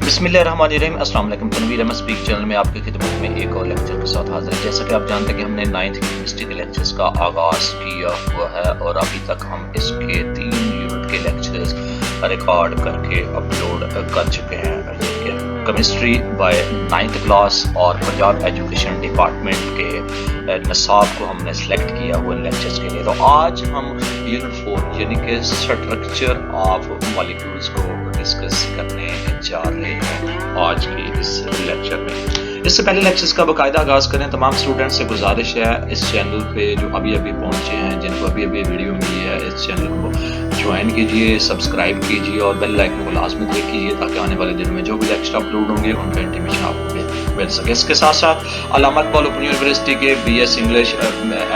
बिस्मिल्लाहिर्रहमानिर्रहीम। अस्सलाम वालेकुम। तनवीर अहमद स्पीक चैनल में आपकी खिदमत में एक और लेक्चर के साथ हाजिर है। जैसा कि आप जानते हैं कि हमने 9th केमिस्ट्री के लेक्चर्स का आगाज़ किया हुआ है और अभी तक हम इसके 3 यूनिट के लेक्चर्स रिकॉर्ड करके अपलोड कर चुके हैं। केमिस्ट्री बाय 9th क्लास और पंजाब एजुकेशन डिपार्टमेंट के नसाब को हमने सेलेक्ट किया हुआ लेक्चर्स के लिए। तो आज हम यूनिट 4 यानी कि स्ट्रक्चर ऑफ मॉलिक्यूल्स को डिस्कस करने जा रहे हैं आज के इस लेक्चर में। इससे पहले लेक्चर्स का बाकायदा आगाज़ करें, तमाम स्टूडेंट्स से गुजारिश है इस चैनल पे जो अभी पहुंचे हैं, जिनको अभी वीडियो मिली है, इस चैनल को ज्वाइन कीजिए, सब्सक्राइब कीजिए और बेल आइकन को लाजमी क्लिक कीजिए ताकि आने वाले दिन में जो भी लेक्चर अपलोड होंगे उनका इंटीमेशन आपको मिल सके। इसके साथ साथ अल्लामा इकबाल ओपन यूनिवर्सिटी के BS इंग्लिश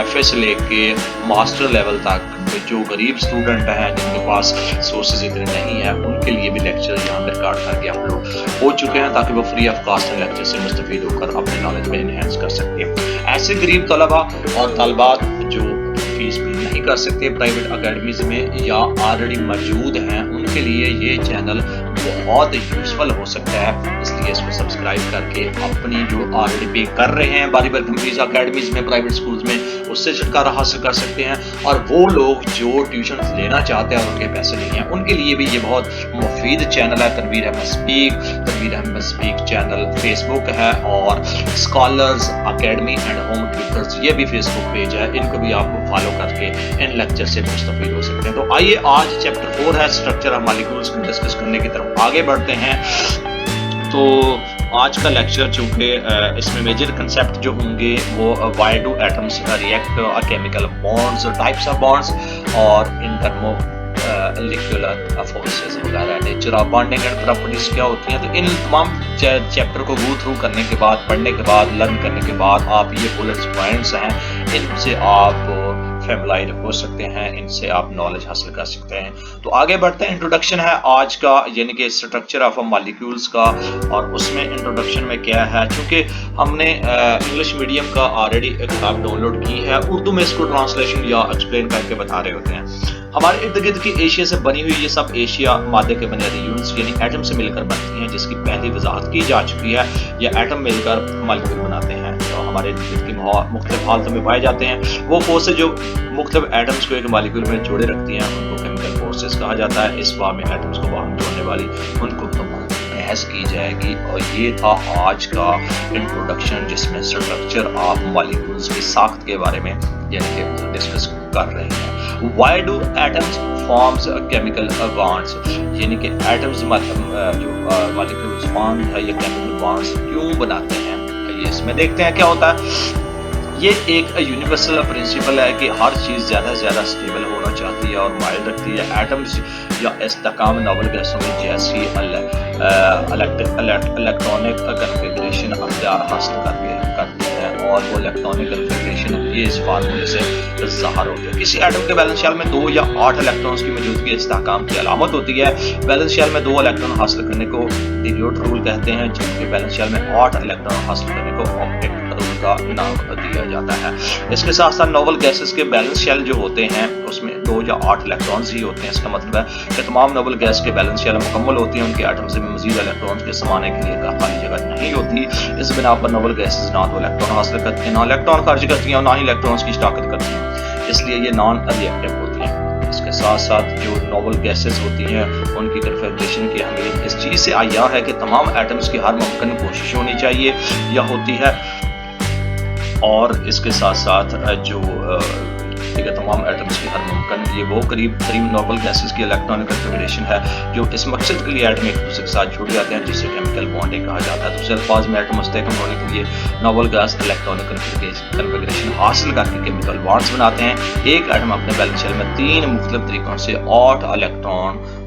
FA से लेके मास्टर लेवल तक जो गरीब स्टूडेंट हैं जिनके पास सोर्सेज इतने नहीं है, उनके लिए भी लेक्चर यहाँ पर रिकॉर्ड करके अपलोड हो चुके हैं ताकि वो फ्री ऑफ कॉस्ट लेक्चर से मुस्तफीद होकर अपने नॉलेज में इनहेंस कर सकते हैं। ऐसे गरीब तलबा और तलबात जो फीस भी नहीं कर सकते प्राइवेट अकेडमीज में या ऑलरेडी मौजूद हैं, उनके लिए ये चैनल बहुत यूजफुल हो सकता है। इसलिए इसको सब्सक्राइब करके अपनी जो ऑलरेडी पे कर रहे हैं बारी बारी कंपनीज अकेडमीज में, प्राइवेट स्कूल्स में, उससे छुटकारा हासिल कर सकते हैं। और वो लोग जो ट्यूशन लेना चाहते हैं और उनके पैसे नहीं हैं, उनके लिए भी ये बहुत मुफीद चैनल है। Tanveer Ahmad speak channel Facebook है और scholars academy and home tutors ये भी फेसबुक पेज है, इनको भी आपको फॉलो करके इन लेक्चर से मुस्तफीद हो सकते हैं। तो आइए आज चैप्टर 4 है स्ट्रक्चर ऑफ मॉलिक्यूल्स को डिस्कस करने की तरफ आगे बढ़ते हैं। तो आज का लेक्चर चूंकि इसमें मेजर कंसेप्ट जो होंगे वो why do atoms react, chemical bonds, types of bonds और इंटरमो लिक्यूलर फोर्सेस वगैरह, nature of bonding and properties क्या होती हैं। तो इन तमाम चैप्टर को गो थ्रू करने के बाद, पढ़ने के बाद, लर्न करने के बाद आप ये बुलेट पॉइंट्स हैं, इनसे आप फैमिलायर हो सकते हैं, इनसे आप नॉलेज हासिल कर सकते हैं। तो आगे बढ़ते हैं। इंट्रोडक्शन है आज का, यानी कि स्ट्रक्चर ऑफ मॉलिक्यूल्स का, और उसमें इंट्रोडक्शन में क्या है, चूंकि हमने इंग्लिश मीडियम का ऑलरेडी किताब डाउनलोड की है, उर्दू में इसको ट्रांसलेशन या एक्सप्लेन करके बता रहे होते हैं। हमारे इर्द गिर्द की एशिया से बनी हुई ये सब एशिया मादे के बुनियादी यूनिट्स यानी एटम से मिलकर बनती हैं, जिसकी पहली वजाहत की जा चुकी है। ये एटम मिलकर मॉलिक्यूल बनाते हैं। तो हमारे इर्द गिर्द की मुख्तलिफ हालतों में पाए जाते हैं। वो फोर्सेज जो मुख्तलिफ एटम्स को एक मॉलिक्यूल में जोड़े रखती हैं उनको केमिकल फोर्सेज कहा जाता है। इस फॉर्म में एटम्स को बाहर जोड़ने वाली उनको बहस की जाएगी। और ये था आज का इंट्रोडक्शन, जिसमें स्ट्रक्चर ऑफ मॉलिक्यूल्स की साख्त के बारे में यानी कि डिस्कस कर रहे हैं। Why do atoms forms chemical bonds, यानी कि एटम्स जो मॉलिक्यूल्स बॉन्ड है ये केमिकल बॉन्ड्स क्यों बनाते हैं, ये इसमें देखते हैं क्या होता है। ये एक यूनिवर्सल प्रिंसिपल है कि हर चीज़ ज़्यादा से ज़्यादा स्टेबल होना चाहती है और माइल रखती है। एटम्स या इस्तेकाम नॉवल गैसों में जैसी इलेक्ट्रॉनिक कन्फिगरेशन अख्तियार हासिल करती है और वो इलेक्ट्रॉनिक कन्फिगरेशन ये इस फार्मूले से ज़ाहिर होती है। किसी एटम के बैलेंस शेल में 2 या 8 इलेक्ट्रॉन्स की मौजूदगी इस्तेकाम की अलामत होती है। बैलेंस शेल में 2 इलेक्ट्रॉन हासिल करने को डिल्यूट रूल कहते हैं, जबकि बैलेंस शेल में 8 इलेक्ट्रॉन हासिल करने को ऑक्टेट रूल का नाम दिया जाता है। इसके साथ साथ नोबल गैसेस के बैलेंस शेल जो होते हैं उसमें 2 या 8 इलेक्ट्रॉन्स ही होते हैं। इसका मतलब है कि तमाम नोबल गैस के बैलेंस शेल मुकम्मल होती हैं, उनके एटम्स में मजीद इलेक्ट्रॉन्स के समाने के लिए खाली जगह नहीं होती। इस बिना पर नोबल गैसेस ना तो इलेक्ट्रॉन हासिल करती हैं, ना इलेक्ट्रॉन खर्च करती हैं और ना ही इलेक्ट्रॉन्स की ताकत करती हैं, इसलिए ये नॉन रिएक्टिव होती हैं। इसके साथ साथ जो नोबल गैसेस होती हैं उनकी कन्फिगरेशन की अहमियत इस चीज़ से आया है कि तमाम एटम्स की हर मुमकिन कोशिश होनी चाहिए या होती है, और इसके साथ साथ जो तमाम एटम्स की हर मुमकिन ये वो करीब तरीन नोबल गैसेस की इलेक्ट्रॉनिक कन्फिगरेशन है जो इस मकसद के लिए एटम एक दूसरे के साथ जुड़ जाते हैं, जिससे केमिकल बॉन्डिंग कहा जाता है। दूसरे अल्फाज में एटम मुस्तहकम होने के लिए नोबल गैस इलेक्ट्रॉनिक कन्फिगरेशन हासिल करके केमिकल बॉन्ड्स बनाते हैं। एक एटम अपने बैलेंस शेल में 3 मुख्तलिफ तरीकों से 8 इलेक्ट्रॉन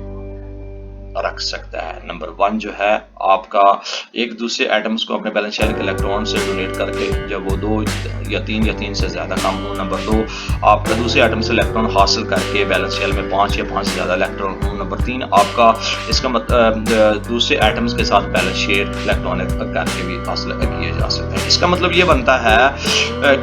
रख सकता है। नंबर 1 जो है आपका एक दूसरे एटम्स को अपने बैलेंस शेल के इलेक्ट्रॉन से डोनेट करके, जब वो 2 या 3 से ज़्यादा कम हो। नंबर 2 आपका दूसरे एटम से इलेक्ट्रॉन हासिल करके बैलेंस शेल में 5 या 5 से ज़्यादा इलेक्ट्रॉन हो। नंबर 3 आपका इसका मतलब दूसरे एटम्स के साथ बैलेंस शेयर इलेक्ट्रॉनिक करके भी हासिल किए जा सकते हैं। इसका मतलब ये बनता है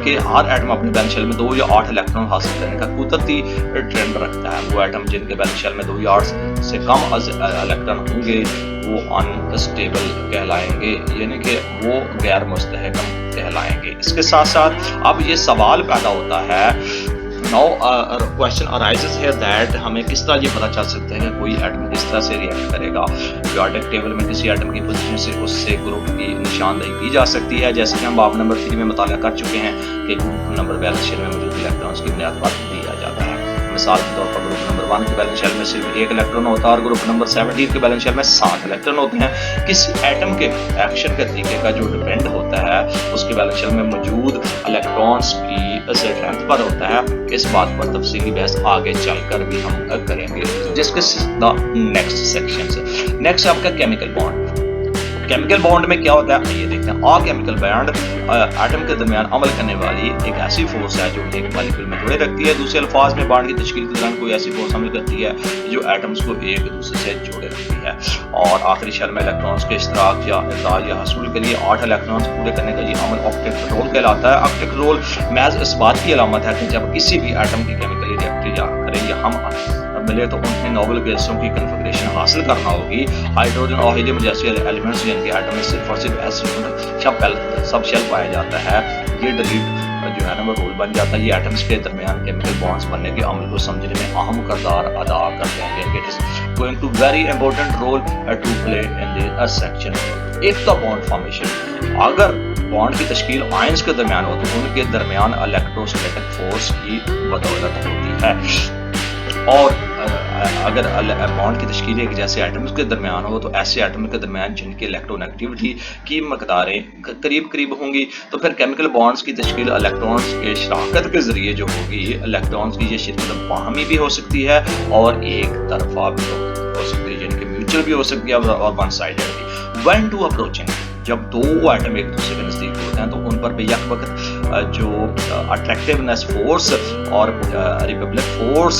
कि हर एटम अपने बैलेंस शेल में 2 या 8 इलेक्ट्रॉन हासिल करने का कुदरती ट्रेंड रखता है। वो एटम जिनके बैलेंस शेल में 2 या 8 से कम इलेक्ट्रॉन होंगे वो अनस्टेबल कहलाएंगे, यानी कि वो गैर मुस्तहकम कहलाएंगे। इसके साथ साथ अब ये सवाल पैदा होता है, Now question arises here that हमें किस तरह ये पता चल सकता है कि कोई एटम किस तरह से रिएक्ट करेगा। पीरियोडिक टेबल में किसी एटम की पोजीशन से उससे ग्रुप की निशानदेही की जा सकती है, जैसे कि हम बाब नंबर 3 में मुताला कर चुके हैं कि ग्रुप नंबर बैलेंस शेल में मौजूद इलेक्ट्रॉन्स की बुनियाद पर दिया जाता है। मिसाल के तौर पर ग्रुप नंबर 1 के बैलेंस शेल में सिर्फ 1 इलेक्ट्रॉन होता है और ग्रुप नंबर 17 के बैलेंस शेल में 7 इलेक्ट्रॉन होते हैं। किसी एटम के एक्शन के तरीके का जो डिपेंड होता है उसके बैलेंस शेल में मौजूद इलेक्ट्रॉन्स की स्ट्रेंथ पर होता है। इस बात पर तफसीली बहस आगे चलकर भी हम करेंगे। Discuss the next section. Next आपका केमिकल बॉन्ड। केमिकल बॉन्ड में क्या होता है ये देखते हैं। ऑल केमिकल बॉन्ड एटम के दरमियान अमल करने वाली एक ऐसी फोर्स है जो एक मॉलिक्यूल में जोड़े रखती है। दूसरे अल्फाज में बॉन्ड की तश्कील के दौरान कोई ऐसी फोर्स अमल करती है जो एटम्स को एक दूसरे से जोड़े रखती है। और आखिरी शेल में इलेक्ट्रॉन्स के इश्तराक या इखराज या हसूल के लिए 8 इलेक्ट्रॉन्स पूरे करने का ये अमल ऑक्टेट रोल कहलाता है। ऑक्टेट रोल महज इस बात की अलामत है कि जब किसी भी एटम की केमिकली रिएक्ट करें या हम मिले तो उन्हें नोबल गैसों की कन्फिगरेशन हासिल करना होगी। हाइड्रोजन और हीलियम जैसे एलिमेंट्स जिनके एटम में सिर्फ और सिर्फ एसिड सब शेल पाया जाता है, ये डिलीट जो है ना वो रोल बन जाता है। ये एटम्स के दरमियान केमिकल बॉन्ड्स बनने के अमल को समझने में अहम किरदार अदा करते हैं। It is going to very important role to play in this section. If the bond formation, अगर बॉन्ड की तश्कील आयंस के दरमियान हो तो उनके दरमियान इलेक्ट्रोस्टैटिक फोर्स की बदौलत होती है। और अगर बॉन्ड की तश्कील एक जैसे एटम्स के दरमियान हो तो ऐसे एटम के दरमियान जिनकी इलेक्ट्रोनेगेटिविटी की मकदारें करीब करीब होंगी तो फिर केमिकल बॉन्ड्स की तश्कील इलेक्ट्रॉन्स के शराकत के जरिए जो होगी, इलेक्ट्रॉन्स की ये शिरकत बाहमी भी हो सकती है और एक तरफा भी हो सकती है, यानी कि म्यूचुअल भी हो सकती है और वन साइडेड भी। व्हेन टू अप्रोचिंग, जब दो एटम एक दूसरे के नजदीक होते हैं तो उन पर बेयक वक्त जो अट्रैक्टिवनेस फोर्स और रिपब्लिक फोर्स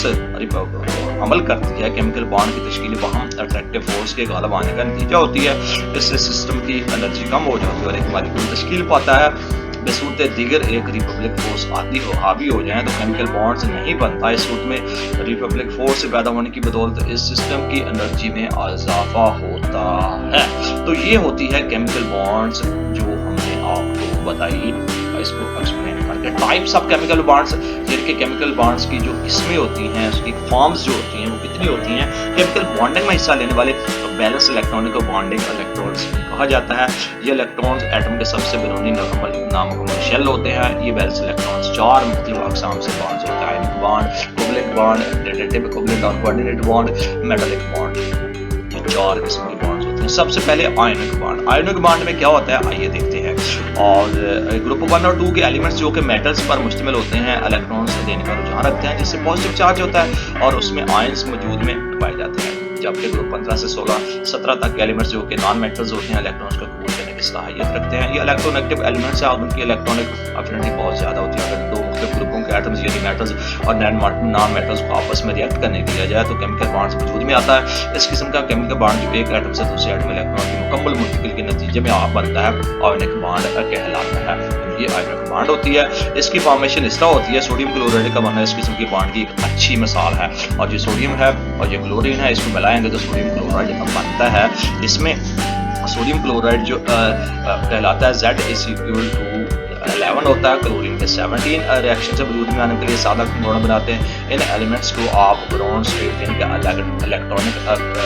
अमल करती है, केमिकल बॉन्ड की तश्कील वहाँ अट्रैक्टिव फोर्स के गालिब आने का नतीजा होती है। इससे सिस्टम की एनर्जी कम हो जाती है और एक मॉलिक्यूल तश्कील पाता है। बसूरत दीगर एक रिपब्लिक फोर्स हावी हो जाए तो केमिकल बॉन्ड्स नहीं बनता। इस सूरत में रिपब्लिक फोर्स से पैदा होने की बदौलत इस सिस्टम की एनर्जी में इजाफा होता है। तो ये होती है केमिकल बॉन्ड्स जो हमने आपको बताई। इसको एक्सप्लेन करके टाइप्स ऑफ केमिकल बॉन्ड्स, जिनके केमिकल बॉन्ड्स की जो किस्में होती हैं, उसकी फॉर्म्स जो होती हैं वो कितनी होती हैं। केमिकल बॉन्डिंग में हिस्सा लेने वाले बैलेंस इलेक्ट्रॉनिक बॉन्डिंग इलेक्ट्रॉन्स कहा जाता है। ये इलेक्ट्रॉन्स एटम के सबसे बैरूनी नामुकम्मल शेल होते हैं। ये बैलेंस इलेक्ट्रॉन्स 4 मुख्तलिफ अक़साम से बॉन्ड्स होता है। Bond, covalent bond, derivative covalent और कोऑर्डिनेट बॉन्ड, मेटालिक बॉन्ड, ये 4 किस्म के बॉन्ड्स होते हैं। सबसे पहले आयनिक बॉन्ड। आयनिक बॉन्ड में क्या होता है आइए देखते हैं। और ग्रुप 1 और 2 के एलिमेंट्स जो कि मेटल्स पर मुश्तमिल होते हैं इलेक्ट्रॉन्स देने का रुझान रखते हैं, जिससे पॉजिटिव चार्ज होता है और उसमें आयंस मौजूद में पाए जाते हैं। जबकि ग्रुप 15 से 17 तक के एलिमेंट्स जो कि नॉन मेटल्स होते हैं इलेक्ट्रॉन्स को कबूल करने की सलाहियत रखते हैं। ये इलेक्ट्रोनेगेटिव एलिमेंट्स हैं और उनकी इलेक्ट्रॉनिक अफिनिटी बहुत ज़्यादा होती है। अगर दो मुख्तलिफ ग्रुपों के एटम्स यानी मेटल्स और नॉन मेटल्स को आपस में रिएक्ट करने दिया जाए तो केमिकल बॉन्ड्स वजूद में आता है। इस किस्म का केमिकल बॉन्ड जो एक एटम से दूसरे एटम इलेक्ट्रॉन की मुकम्मल मुंतकिल के नतीजे में आप बनता है आयनिक बॉन्ड कहलाता है। ये आयनिक बॉन्ड होती है। इसकी फॉर्मेशन इस तरह होती है। सोडियम क्लोराइड का बनना इस किस्म की बॉन्ड की एक अच्छी मिसाल है। और जो सोडियम है और जो क्लोरीन है इसको मिलाएंगे तो सोडियम क्लोराइड बनता है। इसमें सोडियम क्लोराइड जो कहलाता है Z=11 होता है। क्लोरीन के 17 रिएक्शन से वजूद में आने के लिए सादा कंपाउंड बनाते हैं। इन एलिमेंट्स को आप ब्रॉन्ज स्टेट इनका इलेक्ट्रॉनिक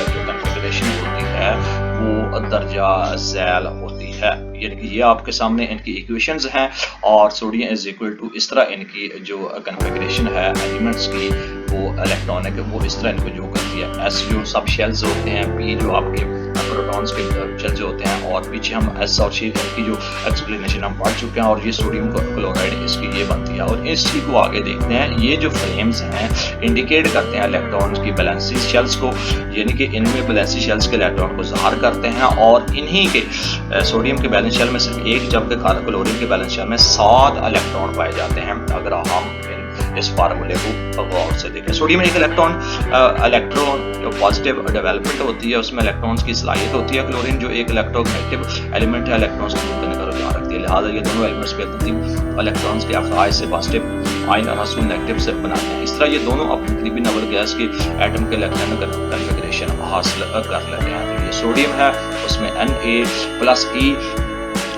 जो कन्फिगरेशन होती है वो दर्जा झैल होती है। यानी कि ये आपके सामने इनकी इक्वेशंस हैं और सोडियम इज इक्वल टू इस तरह इनकी जो कन्फिगरेशन है एलिमेंट्स की वो इलेक्ट्रॉनिक वो इस तरह इनको जो करती है। S जो सब शेल्स होते हैं, P जो आपके प्रोटॉन्स के शेल्स होते हैं और पीछे हम S और C की जो एक्सप्लेनेशन हम पढ़ चुके हैं। और ये सोडियम क्लोराइड इसकी ये बनती है। और इस चीज को आगे देखते हैं। ये जो फ्लेम्स हैं इंडिकेट करते हैं इलेक्ट्रॉन्स की बैलेंसी शेल्स को, यानी कि इनमें बैलेंसी शेल्स के इलेक्ट्रॉन को ज़ाहिर करते हैं। और इन्हीं के सोडियम के बैलेंस शेल में सिर्फ एक, जबकि क्लोरीन के बैलेंस शेल में 7 इलेक्ट्रॉन पाए जाते हैं। अगर हम इस फार्मूले को गौर से देखें, सोडियम में एक इलेक्ट्रॉन पॉजिटिव डेवलपमेंट होती है, उसमें इलेक्ट्रॉन्स की सलाहियत होती है। क्लोरीन जो एक इलेक्ट्रोनेगेटिव एलिमेंट है, इलेक्ट्रॉन्स को दूर करने का रुझान रखती है। करती है, लिहाजा ये दोनों एलिमेंट्स बेतरतीब इलेक्ट्रॉन्स के अखराज से पॉजिटिव आयन और रसूल नेगेटिव से बनाते हैं। इस तरह ये दोनों अपनी करीबी नंबर गैस की एटम के इलेक्ट्रॉन कन्फिगरेशन हासिल कर लेते हैं। तो ये सोडियम है, उसमें Na+E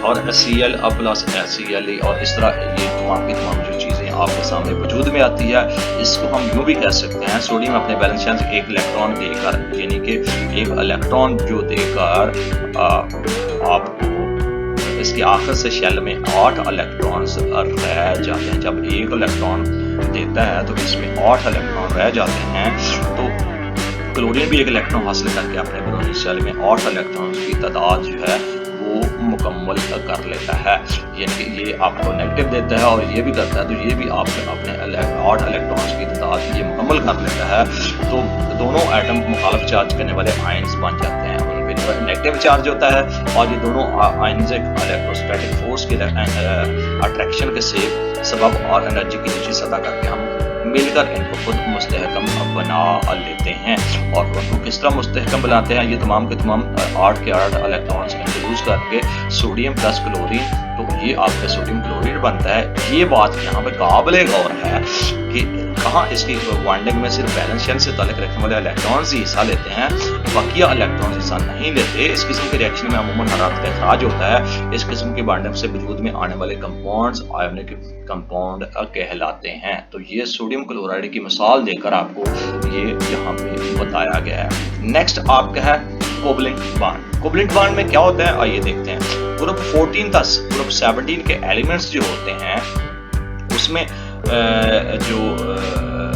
और Cl प्लस Cl और इस तरह ये तमाम की तमाम जो चीज़ें आपके सामने वजूद में आती है, इसको हम यूँ भी कह सकते हैं सोडियम अपने बैलेंस शेल से एक इलेक्ट्रॉन देकर, यानी कि एक इलेक्ट्रॉन जो देकर आपको इसके आखिर से शेल में 8 इलेक्ट्रॉन्स रह जाते हैं। जब एक इलेक्ट्रॉन देता है तो इसमें 8 इलेक्ट्रॉन रह जाते हैं। तो क्लोरीन भी एक इलेक्ट्रॉन हासिल करके अपने बैलेंस शेल में 8 इलेक्ट्रॉन की तादाद जो है वो मुकम्मल कर लेता है, यानी कि ये आपको नेगेटिव देता है और ये भी करता है, तो ये भी आप अपने 8 इलेक्ट्रॉन्स की तादाद ये मुकम्मल कर लेता है। तो दोनों एटम मुखालिफ चार्ज करने वाले आयंस बन जाते हैं, उनमें नेगेटिव चार्ज होता है और ये दोनों आयंस इलेक्ट्रोस्टैटिक फोर्स के अट्रैक्शन के सबब और एनर्जी की नीचे सतह करके हम मिलकर इनको खुद मुस्तहकम बना लेते हैं। और उनको किस तरह मुस्तहकम बनाते हैं, ये तमाम के तमाम 8 के 8 इलेक्ट्रॉन्स इंट्रोड्यूस करके सोडियम प्लस क्लोरीन, तो ये आपका सोडियम क्लोराइड बनता है। ये बात यहाँ पे काबिल गौर है कि कहाँ इसकी बॉन्डिंग में सिर्फ बैलेंस शेल से ताल्लुक रखने वाले इलेक्ट्रॉन्स ही हिस्सा लेते हैं, बकिया इलेक्ट्रॉन्स हिस्सा नहीं लेते। इस किस्म के रिएक्शन में अमूमन हरारत का इखराज होता है। इस किस्म की बॉन्डिंग से वजूद में आने वाले कंपाउंड्स आयोनिक कंपाउंड कहलाते हैं। तो ये सोडियम क्लोराइड की मिसाल देकर आपको ये यहाँ पे बताया गया है। नेक्स्ट आपका है कोवलेंट बॉन्ड। कोवलेंट बॉन्ड में क्या होता है आइए देखते हैं। ग्रुप 14 तक ग्रुप 17 के एलिमेंट्स जो होते हैं उसमें जो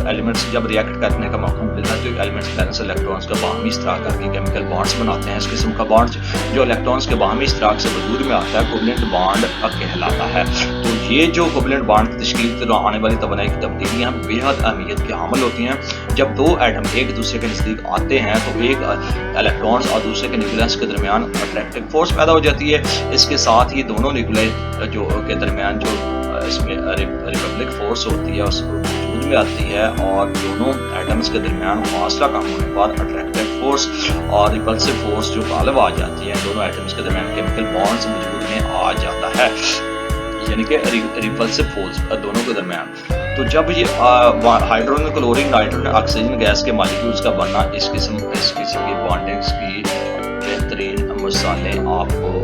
एलिमेंट्स जब रिएक्ट करने का मौका मिलता है तो एलिमेंट्स बैलेंस इलेक्ट्रॉन्स का बाहमी इश्तराक करके केमिकल बॉन्ड्स बनाते हैं। इस किस्म का बॉन्ड जो इलेक्ट्रॉन्स के बाहमी इश्तराक से वजूद में आता है कोवलेंट बॉन्ड कहलाता है। तो ये जो कोवलेंट बॉन्ड की तश्कील से आने वाली तवानाई की तब्दीलियाँ बेहद अहमियत की हामिल होती हैं। जब दो एटम एक दूसरे के नज़दीक आते हैं तो एक इलेक्ट्रॉन्स और दूसरे के न्यूक्लियस के दरमियान अट्रैक्टिव फोर्स पैदा हो जाती है। इसके साथ ही दोनों न्यूक्लियस जो के दरमियान जो इसमें रिपब्लिक फोर्स होती है उसको वजूद में आती है और दोनों एटम्स के दरमियान फासला कम होने पर अट्रैक्टिव फोर्स और रिपल्सिव फोर्स जो गालिब आ जाती है दोनों एटम्स के दरमियान केमिकल बॉन्ड्स वजूद में आ जाता है, यानी कि रिपल्सिव फोर्स दोनों के दरमियान। तो जब ये hydrogen chlorine nitrogen oxygen gas के मॉलिक्यूल्स का बनना इस किस्म की बॉन्डिंग्स की बेहतरीन मिसालें आपको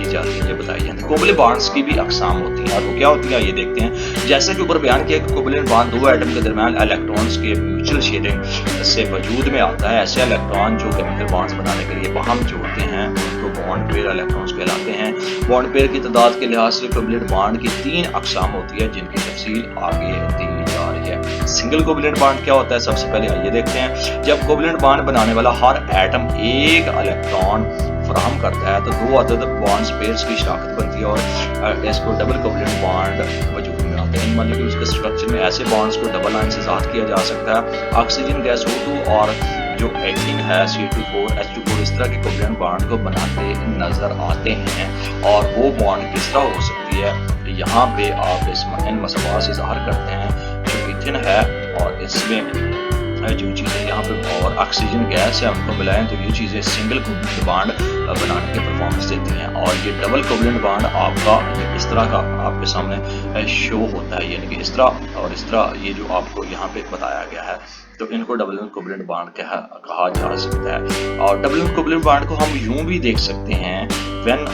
जाती है बताई जाती है। कोवलेंट बॉन्ड्स की भी अकसाम होती हैं और वो क्या होती है ये देखते हैं। जैसे कि ऊपर बयान किया कि कोवलेंट बॉन्ड दो एटम के दरमियान इलेक्ट्रॉन्स के म्यूचुअल शेयरिंग से वजूद में आता है। ऐसे इलेक्ट्रॉन जो केमिकल बॉन्ड्स बनाने के लिए बाहम जोड़ते हैं उनको बॉन्ड पेयर इलेक्ट्रॉन्स कहलाते हैं। बॉन्ड पेयर की तादाद के लिहाज से कोवलेंट बॉन्ड की 3 अकसाम होती है जिनकी तफसील आगे दी जा रही है। सिंगल कोवलेंट बॉन्ड क्या होता है सबसे पहले आइए देखते हैं। जब कोवलेंट बॉन्ड बनाने वाला हर एटम एक इलेक्ट्रॉन फराहम करता है तो दो अदद बॉन्ड्स पेयर्स की शराकत बनती है और इसको डबल कोवलेंट बॉन्ड वजूद में आते हैं। मतलब कि उसके स्ट्रक्चर में ऐसे बॉन्ड्स को डबल लाइन से ज़ाहिर किया जा सकता है। ऑक्सीजन गैस O2 और जो एथीन है C2 H2 इस तरह के कोवलेंट बॉन्ड को बनाते नजर आते हैं। और वो बॉन्ड किस तरह हो सकती है यहाँ पे आप इन मसवास से ज़ाहिर करते हैं। जो इथेन है और इसमें जो चीज़ें यहाँ पे और ऑक्सीजन गैस है उनको मिलाएं तो ये चीज़ें सिंगल कोवलेंट बॉन्ड बनाने के परफॉर्मेंस देती हैं। और ये डबल कोवलेंट बॉन्ड आपका इस तरह का आपके सामने शो होता है, यानी कि इस तरह और इस तरह ये जो आपको यहाँ पे बताया गया है तो इनको डबल कोवलेंट बॉन्ड कहा जा सकता है। और डबल कोवलेंट बॉन्ड को हम यूं भी देख सकते हैं व्हेन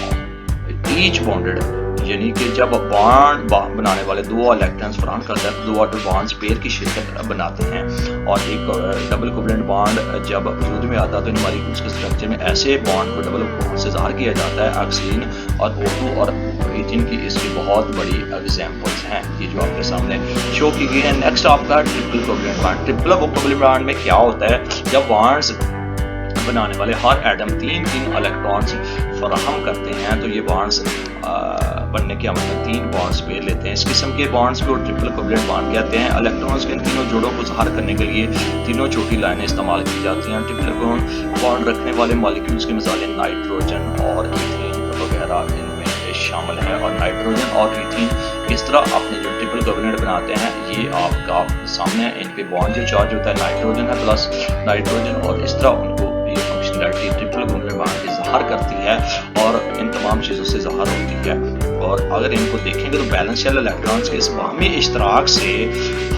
ईच बॉन्डेड, यानी कि जब बॉन्ड बनाने वाले दो इलेक्ट्रॉन्स फराहम करते हैं तो दो ऑर्डर बॉन्ड्स पेयर की शिरकत बनाते हैं। और एक डबल कोवलेंट बॉन्ड जब वजूद में आता है तो इन मॉलिक्यूल्स के स्ट्रक्चर में ऐसे बॉन्ड को डबल बॉन्ड से ज़ाहिर किया जाता है। ऑक्सीजन और O2 और इथेन की इसकी बहुत बड़ी एग्जांपल्स हैं ये जो आपके सामने शो की गई है। नेक्स्ट आपका triple covalent bond. Triple covalent bond में क्या होता है, जब बॉन्ड्स बनाने वाले हर एटम 3 इलेक्ट्रॉन्स फराहम करते हैं तो ये बॉन्ड्स बनने के अमल में 3 बॉन्ड्स पेयर लेते हैं। इस किस्म के बॉन्ड्स को ट्रिपल कोवलेंट बॉन्ड कहते हैं। इलेक्ट्रॉन्स के इन तीनों जोड़ों को ज़ाहिर करने के लिए तीनों छोटी लाइनें इस्तेमाल की जाती हैं। ट्रिपल बॉन्ड रखने वाले मॉलिक्यूल्स की मिसालें नाइट्रोजन और इथेन वगैरह इनमें शामिल है। और नाइट्रोजन और इथेन किस तरह अपने जो ट्रिपल कोवलेंट बनाते हैं ये आपका सामने इन पे बॉन्ड जो चार्ज होता है नाइट्रोजन है प्लस नाइट्रोजन और इस तरह उनको ये फंक्शनलिटी ट्रिपल कोवलेंट बॉन्ड की ज़ाहिर करती है और इन तमाम चीज़ों से ज़ाहिर होती है। اور اگر ان کو دیکھیں گے تو بیلنس شیل الیکٹرانز کے اس باہمی اشتراک سے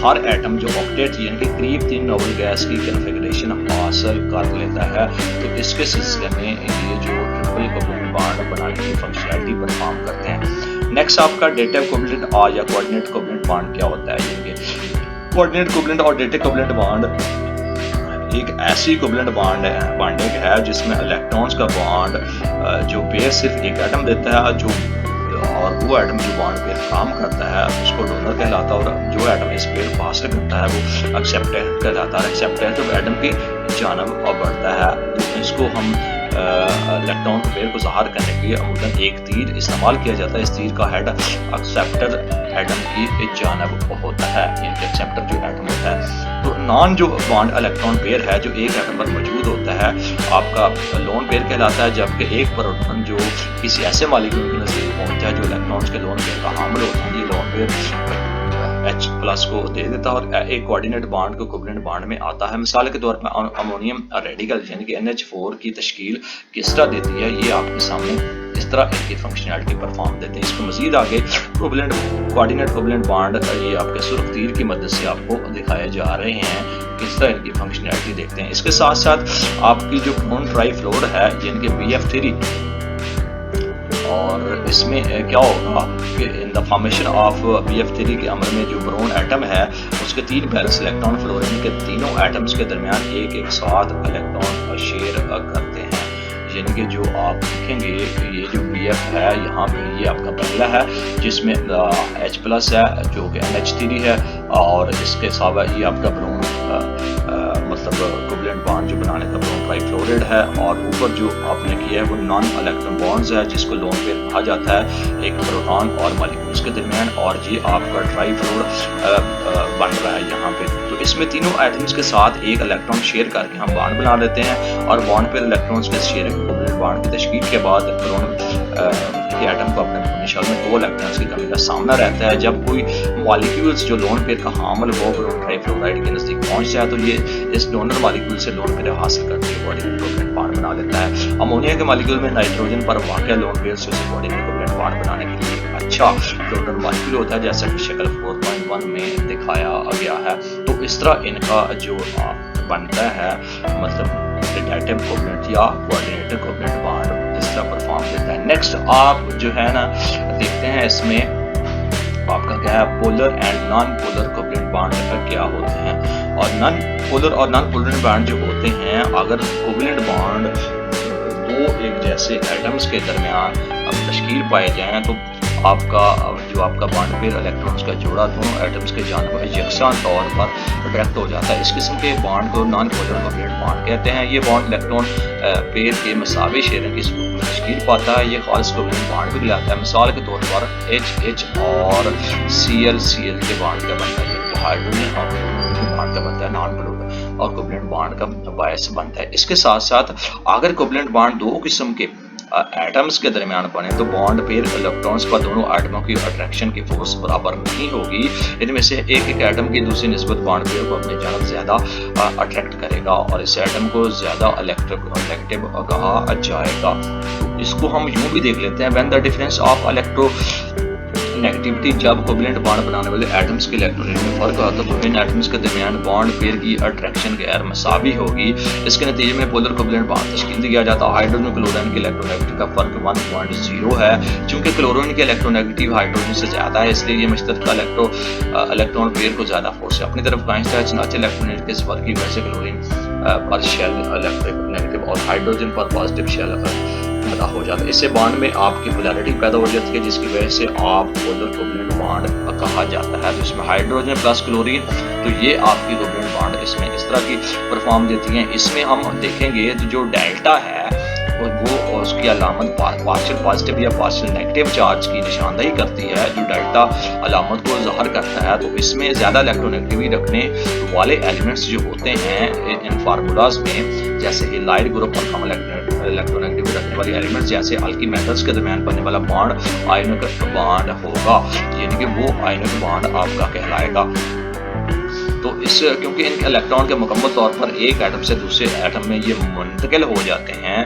ہر ایٹم جو آکٹیٹ یعنی کہ قریب 3 نوبل گیس کی کنفیگریشن حاصل کر لیتا ہے. تو اس کے سلسلے میں یہ جو ٹرپل کوولنٹ بانڈ بنانے کی فنکشنالٹی پرفارم کرتے ہیں. نیکسٹ آپ کا ڈیٹا کوولنٹ یا کوآرڈینیٹ کوولنٹ بانڈ کیا ہوتا ہے. یعنی کہ کوآرڈینیٹ کوولنٹ اور ڈیٹا کوولنٹ بانڈ ایک ایسی کوولنٹ بانڈنگ ہے جس میں الیکٹرانز کا بانڈ جو پیر صرف ایک ایٹم دیتا ہے اور وہ ایٹم جو بانڈ پیر فراہم کرتا ہے اس کو ڈونر کہلاتا ہے, اور جو ایٹم اس پیر کو حاصل کرتا ہے وہ ایکسیپٹر کہلاتا ہے. ایکسیپٹر جو ایٹم کی جانب بڑھتا ہے تو اس کو ہم الیکٹران پیر کو ظاہر کرنے کے لیے عموماً ایک تیر استعمال کیا جاتا ہے. اس تیر کا ہیڈ ایکسیپٹر ایٹم کی جانب ہوتا ہے, یعنی کہ ایکسیپٹر جو ایٹم ہوتا ہے. تو نان جو بانڈ الیکٹران پیر ہے جو ایک ایٹم پر موجود ہوتا ہے آپ کا لون پیر کہلاتا ہے, جبکہ ایک پروٹون جو کسی ایسے مالیکول کے نزدیک پہنچتا ہے جو الیکٹرانز کے لون پیر کا حامل ہوتا ہے, یہ لون پیر H+ کو دے دیتا ہے اور ایک کوآرڈینیٹ بانڈ کو کوولنٹ بانڈ میں آتا ہے. مثال کے طور پر امونیم ریڈیکل یعنی کہ NH4 کی تشکیل کس طرح دیتی ہے, یہ آپ کے سامنے اس طرح ان کی فنکشنالٹی پرفارم دیتے ہیں. اس کو مزید آگے کوآرڈینیٹ کوولنٹ بانڈ یہ آپ کے سرخ تیر کی مدد سے آپ کو دکھائے جا رہے ہیں, کس طرح ان کی فنکشنالٹی دیکھتے ہیں. اس کے ساتھ ساتھ آپ کی جو برون ٹرائی فلوئڈ ہے یعنی کہ BF3, اور اس میں کیا ہوگا کہ ان دا فارمیشن آف BF3 کے عمل میں جو برون ایٹم ہے اس کے 3 بیلنس الیکٹران فلور یعنی کہ تینوں ایٹمز کے درمیان ایک ساتھ الیکٹران شیئر کرتے ہیں. یعنی کہ جو آپ دیکھیں گے کہ یہ جو BF ہے یہاں پہ یہ آپ کا پہلا ہے جس میں H+ ہے جو کہ NH3 ہے, اور اس کے علاوہ یہ آپ کا برون مطلب کوولنٹ بانڈ جو بنانے کا برون ٹرائی فلوریڈ ہے, اور اوپر جو آپ نے کیا ہے وہ نان الیکٹرون بانڈز ہے جس کو لون پیر کہا جاتا ہے ایک پروٹون اور مالیکولز کے درمیان, اور یہ آپ کا ٹرائی فلوریڈ بن رہا ہے یہاں پہ. تو اس میں تینوں ایٹمز کے ساتھ ایک الیکٹران شیئر کر کے ہم بانڈ بنا لیتے ہیں, اور بانڈ پیر الیکٹرانز کے شیئرنگ کوولنٹ بانڈ کی تشکیل کے بعد برون کے ایٹم کو اپنے نشان میں 2 الیکٹرانز کی کمی کا سامنا رہتا ہے. جب کوئی مالیکولز جو لون پیر کا حامل ہو برون ٹرائی فلورائڈ کے نزدیک پہنچ جائے تو یہ اس ڈونر مالیکول سے لون پیر حاصل کرتے ہیں کوآرڈینیٹ کوولنٹ بانڈ بنا لیتا ہے. امونیا کے مالیکول میں نائٹروجن پر واقع لون پیر سے کوآرڈینیٹ کوولنٹ بانڈ بنانے کے لیے ایک اچھا ڈونر مالیکول ہوتا ہے جیسا کہ شکل 4.1 میں دکھایا گیا ہے. تو اس طرح ان کا جو بنتا ہے مطلب ڈیٹم کوولنٹ یا کوآرڈینیٹ کوولنٹ بانڈ اس طرح پرفارم دیتا ہے. نیکسٹ آپ جو ہے نا دیکھتے ہیں اس میں آپ کا کیا ہے polar and non polar covalent bond کیا ہوتے ہیں. اور نان پولر بانڈ جو ہوتے ہیں اگر کوولنٹ بانڈ 2 ایک جیسے ایٹمز کے درمیان تشکیل پائے جائیں تو آپ کا بانڈ پیر الیکٹرانز کا جوڑا دونوں ایٹمز کے جانب یکساں طور پر اٹریکٹ ہو جاتا ہے. اس قسم کے بانڈ کو نان پولر کوولنٹ بانڈ کہتے ہیں. یہ بانڈ الیکٹران پیر کے مساوی شیئرنگ کی صورت میں تشکیل پاتا ہے. یہ خالص کوولنٹ بانڈ بھی کہلاتا ہے. مثال کے طور پر HH اور Cl کے بانڈ کا بنتا ہے, یہ ہائیڈروجن اور ہیڈروجن بانڈ کا بنتا ہے نان پولر اور کوولنٹ بانڈ کا باعث بنتا ہے. اس کے ساتھ ساتھ اگر کوولنٹ بانڈ 2 قسم کے ایٹمز کے درمیان بنے تو بانڈ پیر الیکٹرانز پر دونوں ایٹموں کی اٹریکشن کی فورس برابر نہیں ہوگی. ان میں سے ایک ایٹم کی دوسری نسبت بانڈ پیر کو اپنے جانب زیادہ اٹریکٹ کرے گا اور اس ایٹم کو زیادہ الیکٹیو کہا جائے گا. اس کو ہم یوں بھی دیکھ لیتے ہیں when the difference of electro negativity جب کوولنٹ بانڈ بنانے والے ایٹمز کے الیکٹرونیٹ میں فرق ہوتا ہے تو ان ایٹمز کے درمیان بانڈ پیر کی اٹریکشن غیر مساوی ہوگی. اس کے نتیجے میں پولر کوولنٹ بانڈ تشکیل دیا جاتا ہے. ہائیڈروجن کلورین کی الیکٹرونیگیٹی کا فرق 1.0 ہے. چونکہ کلورین کی الیکٹرونیگیٹی ہائیڈروجن سے زیادہ ہے اس لیے یہ مشترکہ الیکٹرون پیر کو زیادہ فورس سے اپنی طرف کھینچتا ہے. چنانچہ الیکٹرونیٹ کے اس فرق کی وجہ سے کلورین پر شیل نیگیٹو اور ہائیڈروجن پر پازیٹیو شیل پیدا ہو جاتا ہے. اس سے بانڈ میں آپ کی پولرٹی پیدا ہو جاتی ہے جس کی وجہ سے آپ پولر کوولنٹ بانڈ کہا جاتا ہے. تو اس میں ہائیڈروجن پلس کلورین تو یہ آپ کی کوولنٹ بانڈ اس میں اس طرح کی پرفارم دیتی ہیں. اس میں ہم دیکھیں گے تو جو ڈیلٹا ہے وہ اس کی علامت پارشل پازیٹیو یا پارشل نیگیٹو چارج کی نشاندہی کرتی ہے. جو ڈیلٹا علامت کو ظاہر کرتا ہے تو اس میں زیادہ الیکٹرونیگیٹیوٹی رکھنے والے ایلیمنٹس جو ہوتے ہیں ان فارمولاز میں جیسے ہیلائڈ گروپ پر کم الیکٹرونیگیٹیوٹی رکھنے والے ایلیمنٹس جیسے الکی میٹلز کے درمیان بننے والا بانڈ آئونک بانڈ ہوگا, یعنی کہ وہ آئونک بانڈ آپ کا کہلائے گا. तो इस क्योंकि इन इलेक्ट्रॉन के मुकम्मल तौर पर एक एटम से दूसरे एटम में ये मुंतकिल हो जाते हैं,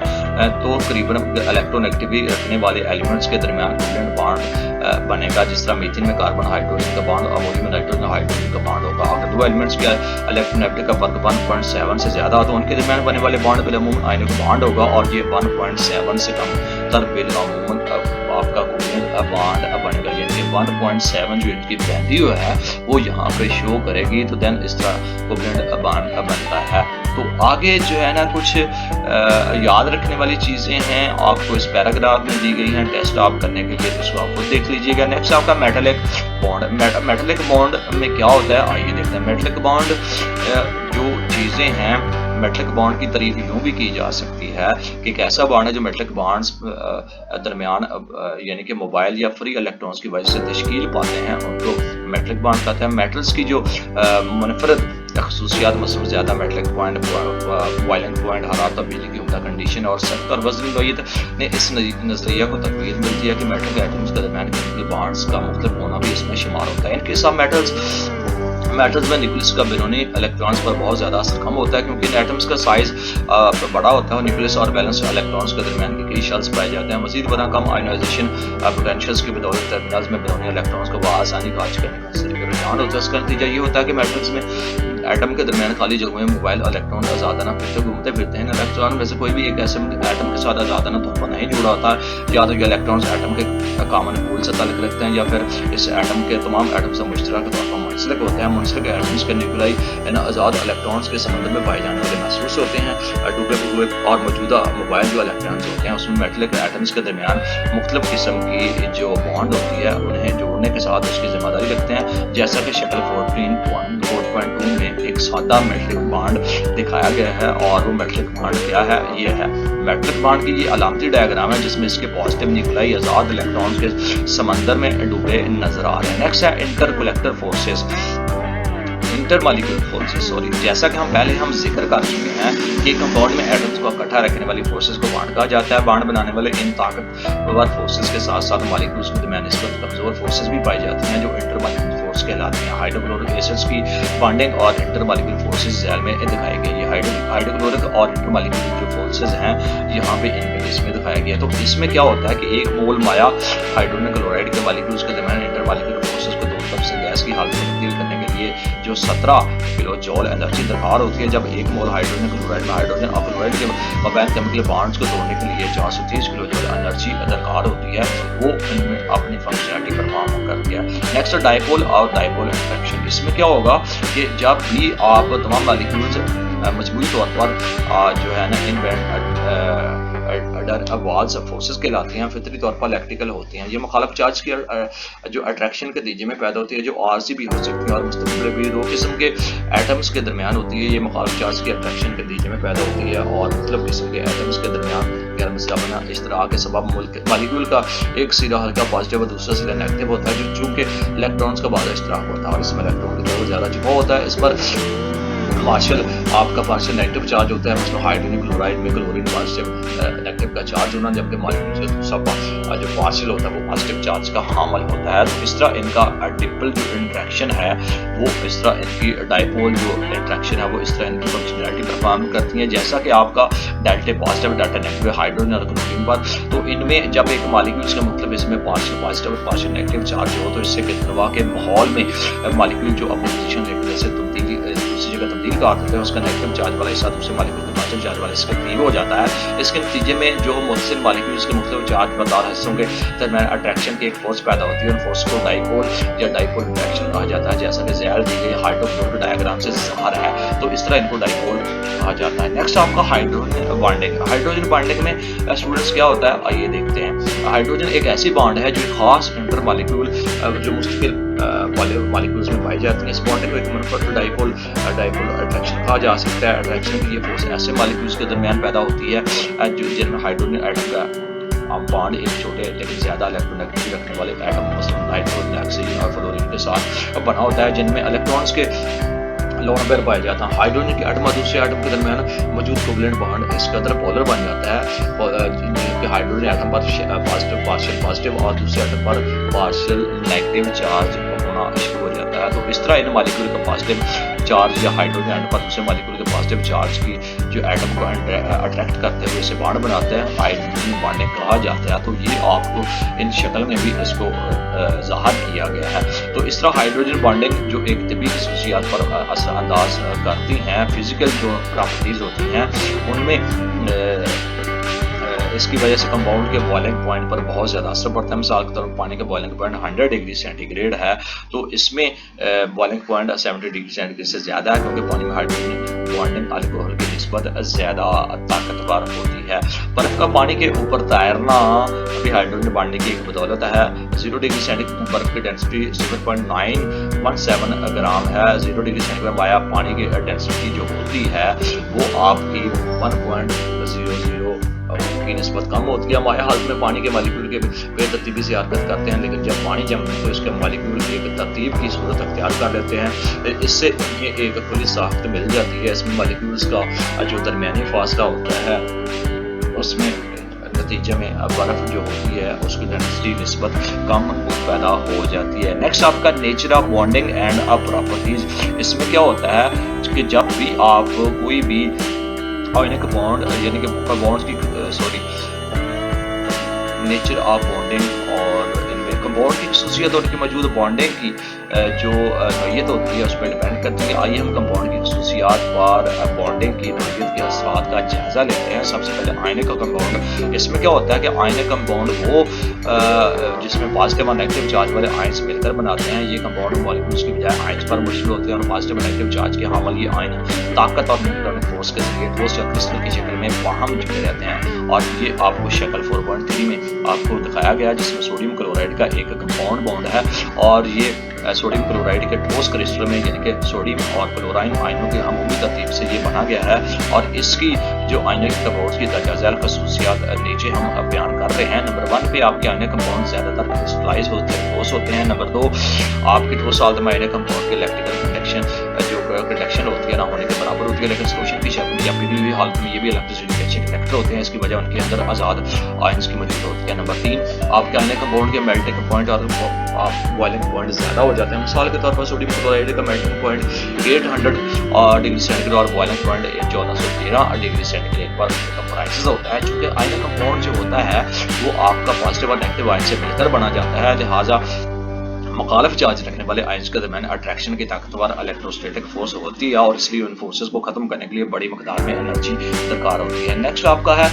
तो करीबन इलेक्ट्रोनेगेटिविटी रखने वाले एलिमेंट्स के दरमियान कोवेलेंट बॉन्ड बनेगा, जिस तरह मीथेन में कार्बन हाइड्रोजन का बॉन्ड, अमोनिया में नाइट्रोजन हाइड्रोजन का बॉन्ड होगा। अगर दो एलिमेंट्स के इलेक्ट्रोनेगेटिविटी का फर्क 1.7 से ज़्यादा हो तो उनके दरमियान बने वाले बॉन्ड बिलअमूमन आयनिक बॉन्ड होगा, और ये 1.7 से कम तर बिलअमूमन आपका कोवेलेंट बॉन्ड बनेगा, यानी 1.7 जो इनकी वैल्यू है वो यहाँ पे शो करेगी। तो देन इस तरह कोवेलेंट बॉन्ड बनता है। तो आगे जो है ना कुछ याद रखने वाली चीज़ें हैं आपको इस पैराग्राफ में दी गई हैं टेस्ट आप करने के लिए, तो उसको आप खुद देख लीजिएगा। नेक्स्ट आपका मेटालिक बॉन्ड। मेटालिक बॉन्ड में क्या होता है आइए देखते हैं। मेटालिक बॉन्ड जो चीज़ें हैं, मेटलिक बॉन्ड की तारीफ यूँ भी की जा सकती है कि एक ऐसा बॉन्ड है जो मेटलिक बॉन्ड्स दरमियान यानी कि मोबाइल या फ्री इलेक्ट्रॉन्स की वजह से तश्कील पाते हैं, उनको मेटलिक बॉन्ड कहते हैं। मेटल्स की जो मुनफरद खसूसियात मसलन ज़्यादा मेटलिक पॉइंट, वायलेंट पॉइंट, हरारत तब्दीली की उम्दा कंडीशन और सख्त और वज़नी नोयत ने इस नज़रिया को तकवीर मिलती है कि मेटलिक एटम्स के दरमियान केमिकल बॉन्ड्स का मुख्तलिफ होना भी इसमें शुमार होता है। इनके सब मेटल्स में न्यूक्लियस का बैरूनी इलेक्ट्रॉन्स पर बहुत ज़्यादा असर कम होता है, क्योंकि इन एटम्स का साइज बड़ा होता है। न्यूक्लियस और बैलेंस इलेक्ट्रॉन्स के दरमियान के कई शेल्स पाए जाते हैं। मज़ीद बड़ा कम आयोनाइजेशन पोटेंशियल्स की बदौलत टर्मिनल्स में बैरूनी इलेक्ट्रॉन्स को आसानी काज करने का रुझान होता है। इसका नतीजा ये होता है कि मेटल्स में एटम के दरमियान खाली जगह में मोबाइल इलेक्ट्रॉन आज़ादाना फिरते घूमते फिरते हैं। इलेक्ट्रॉन में से कोई भी एक ऐसे एटम के साथ आज़ादाना तोहफा नहीं जुड़ा होता है, या तो ये इलेक्ट्रॉन्स एटम के कॉमन पूल से ताल्लुक़ रखते हैं, या फिर इस एटम के तमाम एटम से मुश्तरक तौर पर मुंसलिक होते हैं। मुंसलिक एटम्स के न्यूक्लियाई आज़ाद इलेक्ट्रॉन्स के समंदर में पाए जाने वाले महसूस होते हैं। डूबे हुए और मौजूदा मोबाइल जो इलेक्ट्रॉन्स होते हैं उसमें मेटलिक एटम्स के दरमियान मुख्तलिफ किस्म की जो बॉन्ड होती है उन्हें जोड़ने के साथ उसकी जिम्मेदारी रखते हैं, जैसा कि शक्ल 4.2 में एक सादा मेटलिक बॉन्ड दिखाया गया है। और वो मेटलिक बॉन्ड क्या है, ये है मेटलिक बॉन्ड की ये अलामती डायग्राम है जिसमें इसके पॉजिटिव न्यूक्लियाई आज़ाद इलेक्ट्रॉन्स के समंदर में डूबे नजर आ रहे हैं। नेक्स्ट है इंटरकलेक्टर फोर्सेस, इंटरमॉलिक्यूलर फोर्सेस सॉरी। जैसा कि हम जिक्र कर चुके हैं कि कंपाउंड में एटम्स को इकट्ठा रखने वाली फोर्सेस को बॉन्ड कहा जाता है। बॉन्ड बनाने वाले इन ताकतवर फोर्सेस के साथ साथ मॉलिक्यूल्स के दरमियान निस्बत कमजोर फोर्सेस भी पाई जाती हैं जो इंटरमॉलिक्यूलर फोर्स कहलाती हैं। हाइड्रोक्लोरिक एसिड्स की बॉन्डिंग और इंटरमॉलिक्यूलर फोर्सेस जेल में दिखाई गई है। हाइड्रोक्लोरिक और इंटरमॉलिक्यूलर जो फोर्सेस हैं यहाँ पे इनमें इसमें दिखाया गया। तो इसमें क्या होता है कि एक मोल माया हाइड्रोजन क्लोराइड के मॉलिक्यूल्स के दरमियान इंटरमॉलिक्यूलर फोर्सेस को दो तरफ से गैस की हालत में तब्दील करने के लिए जो 17 किलो जॉल एनर्जी दरकार होती है। जब एक मोल हाइड्रोजन क्लोराइड में हाइड्रोजन और क्लोराइड के मबैन केमिकल बॉन्ड्स को तोड़ने के लिए 430 किलो जॉल एनर्जी दरकार होती है, वो इनमें अपनी फंक्शनलिटी परफॉर्म करती है। नेक्स्ट डाइपोल और डाइपोल इंटरेक्शन। इसमें क्या होगा कि जब भी आप तमाम मॉलिक्यूल्स मजबूरी तौर पर जो है ना इन वाल्स फोर्सेस कहलाती हैं, फितरी तौर पर इलेक्ट्रिकल होती हैं। ये मुखालिफ चार्ज की जो अट्रैक्शन के नतीजे में पैदा होती है, जो आरसी भी हो सकती है और मुस्तकिल भी दो किस्म के एटम्स के दरमियान होती है। ये मुखालिफ चार्ज की अट्रैक्शन के नतीजे में पैदा होती है और मतलब किस्म के एटम्स के दरमियान गर्म सिरा बना इस तरह के सबब मॉलिक्यूल का एक सिरा हल्का पॉजिटिव और दूसरा सिरा नेगेटिव होता है, जो चूंकि इलेक्ट्रॉन्स का बाज़ इश्तराक होता है और इसमें इलेक्ट्रॉन की बहुत ज़्यादा जुड़ा होता है। इस पर पार्शियल आपका पार्शियल नेगेटिव चार्ज होता है, मतलब हाइड्रोजन क्लोराइड में क्लोरीन पॉजिटिव नेगेटिव का चार्ज होना, जबकि मॉलिक्यूल से दूसरा जो पार्शियल होता है वो पॉजिटिव चार्ज का हामिल होता है। तो इस तरह इनका डिपल जो इंट्रैक्शन है वो इस तरह इनकी डाइपोल जो इंट्रैक्शन है वो इस तरह इनकी फंक्शनलिटी परफॉर्म करती है। जैसा कि आपका delta positive delta negative hydrogen और क्लोरीन पर, तो इनमें जब एक मॉलिक्यूल्स का मतलब इसमें पार्शियल पॉजिटिव और पार्शियल नेगेटिव चार्ज हो तो इससे कितनवा के माहौल में मॉलिक्यूल जो अपनी पोजीशन एक तरह से दूसरी जगह तब्दील कर देते हैं, उसका नेगेटिव चार्ज वाला हिस्सा दूसरे मॉलिक्यूल के पॉजिटिव चार्ज वाले इसके करीब हो जाता है। इसके नतीजे में जो मुख्तलिफ मॉलिक्यूल्स के मुख्तलिफ चार्ज बदार हिस्सों के दरमियान अट्रैक्शन की एक फोर्स पैदा होती है और फोर्स को डाइपोल या डाइपोल इंट्रैक्शन कहा जाता है, जैसा कि ज़ैर दी गई हाइड्रोक्लोरिक डायग्राम से ज़ाहिर है। तो इस तरह इनको डाइपोल कहा जाता है। नेक्स्ट आपका हाइड्रोजन बॉन्डिंग। हाइड्रोजन बॉन्डिंग में स्टूडेंट्स क्या होता है आइए देखते हैं। हाइड्रोजन एक ऐसी बॉन्ड है जो खास इंटर मॉलिक्यूल जो मुस्तकिल मॉलिक्यूल्स में पाई जाती हैं। इस बॉन्ड को एक मुनफरद डाइपोल अट्रैक्शन कहा जा सकता है। अट्रैक्शन की ये फोर्स ऐसे मॉलिक्यूल्स के दरमियान पैदा होती है जो जिनमें हाइड्रोजन एटम का बॉन्ड एक छोटे लेकिन ज़्यादा इलेक्ट्रोनेगेटिविटी रखने वाले एटम मसलन नाइट्रोजन, ऑक्सीजन और फ्लोरीन के साथ बना होता है, जिनमें इलेक्ट्रॉन्स के लोन पेयर पाए जाता है। हाइड्रोजन के एटम और दूसरे एटम के दरमियान मौजूद कोवलेंट बॉन्ड इस कदर पोलर बन जाता है। हाइड्रोजन एटम पर पार्शियल पॉजिटिव और दूसरे एटम पर पार्शियल नेगेटिव चार्ज होना शुरू हो जाता है। तो इस तरह इन मालिक्यूल का पॉजिटिव चार्ज या हाइड्रोजन एटम पर दूसरे मालिक्यूल के पॉजिटिव चार्ज की जो एटम को अट्रैक्ट करते हुए इसे बॉन्ड बनाते हैं, हाइड्रोजन बॉन्डिंग कहा जाता है। तो ये आपको इन शक्ल में भी इसको ज़ाहिर किया गया है। तो इस तरह हाइड्रोजन बॉन्डिंग जो एक तबी खसूसियात पर असरअंदाज करती हैं, फिजिकल जो प्रॉपर्टीज़ होती हैं उनमें इसकी वजह से कंपाउंड के बॉइलिंग पॉइंट पर बहुत ज़्यादा असर पड़ता है। मिसाल के तौर पर पानी का बॉइलिंग पॉइंट 100 डिग्री सेंटीग्रेड है, तो इसमें बॉइलिंग पॉइंट 70 डिग्री सेंटीग्रेड से ज़्यादा है, क्योंकि पानी में हाइड्रोजन बॉन्डिंग अल्कोहल की निस्बत ज़्यादा ताकतवर होती है। बर्फ़ का पानी के ऊपर तैरना भी हाइड्रोजन बॉन्डिंग की एक बदौलत है। 0 डिग्री सेंटीग्रेड बर्फ़ की डेंसिटी 0.917 ग्राम है। 0 डिग्री सेंटीग्रेड वाया पानी की डेंसिटी जो होती है वो आपकी 1.00 की निस्बत कम होती है। माया हालत में पानी के मालिक्यूल के बेतरतीबी से हरकत करते हैं, लेकिन जब पानी जमता है तो इसके मालिक्यूल एक तरतीब की सूरत अख्तियार कर लेते हैं। इससे इन्हें एक खुली साख्त मिल जाती है। इसमें मालिक्यूल्स का जो दरमियानी फासला होता है उसमें नतीजे में बर्फ जो होती है उसकी डेंसिटी निस्बत कम पैदा हो जाती है। नेक्स्ट आपका nature of bonding and properties. इसमें क्या होता है कि जब भी आप कोई भी आयनिक बॉन्ड यानी कि बॉन्ड्स की नेचर ऑफ बॉन्डिंग और इनमें कंपाउंड की खसूसियत और इनकी मौजूद बॉन्डिंग की जो नोयत होती है उस पर डिपेंड करती है। आइए हम कंपाउंड की खसूसियात पर बॉन्डिंग की नोयत के असरात का जायज़ा लेते हैं। सबसे पहले आयनिक कंपाउंड। इसमें क्या होता है कि आयनिक कंपाउंड वो जिसमें पॉजिटिव और नेगेटिव चार्ज वाले आयंस मिलकर बनाते हैं। ये कंपाउंड मॉलिक्यूल्स की बजाय आयंस पर मुश्किल होते हैं और पॉजिटिव और नेगेटिव चार्ज के हामल ये आयन ताकत और न्यूट्रॉनिक फोर्स के जरिए ठोस या क्रिस्टल की शक्ल में बाहम जुड़े रहते हैं। और ये आपको शक्ल 4.3 में आपको दिखाया गया है, जिसमें सोडियम क्लोराइड का एक कंपाउंड बॉन्ड है और ये सोडियम क्लोराइड के ठोस क्रिस्टल में यानी कि सोडियम और क्लोराइन आयनों की अमूमी तरतीब से ये बना गया है। और इसकी जो आयनिक कंपाउंड्स की दर्जा झैल खसूसियात नीचे हम बयान कर रहे हैं। नंबर 1 पे आपके आयनिक कंपाउंड ज़्यादातर क्रिस्टलाइज होते हैं, ठोस होते हैं। नंबर 2 आपकी ठोस हालत में आयनिक कंपाउंड के इलेक्ट्रिकल कंडक्शन होती है ना होने के बराबर होती है, लेकिन सोल्यूशन की शक्ल या पिघली हुई हालत में ये भी इलेक्ट्रिसिटी के अच्छे कंडक्टर होते हैं। इसकी वजह उनके अंदर आज़ाद आयंस की मौजूद होती है। नंबर 3 आपके आयनिक कंपाउंड के मेल्टिंग पॉइंट और बॉइलिंग पॉइंट ज़्यादा हो जाते हैं। मिसाल के तौर पर सोडियम क्लोराइड का मेल्टिंग पॉइंट 800 डिग्री सेंटीग्रेड और बॉइलिंग पॉइंट 1413 डिग्री सेंटीग्रेड पर कंप्राइज होता है। चूँकि आयनिक कंपाउंड जो होता है वो आपका पॉजिटिव और नेगेटिव आयन से मिलकर बना जाता है, लिहाजा मुखालिफ चार्ज रखने वाले आयंस के दरमियान अट्रैक्शन की ताकतवर इलेक्ट्रोस्टैटिक फोर्स होती है और इसलिए उन फोर्सेस को खत्म करने के लिए बड़ी मकदार में एनर्जी दरकार होती है। नेक्स्ट आपका है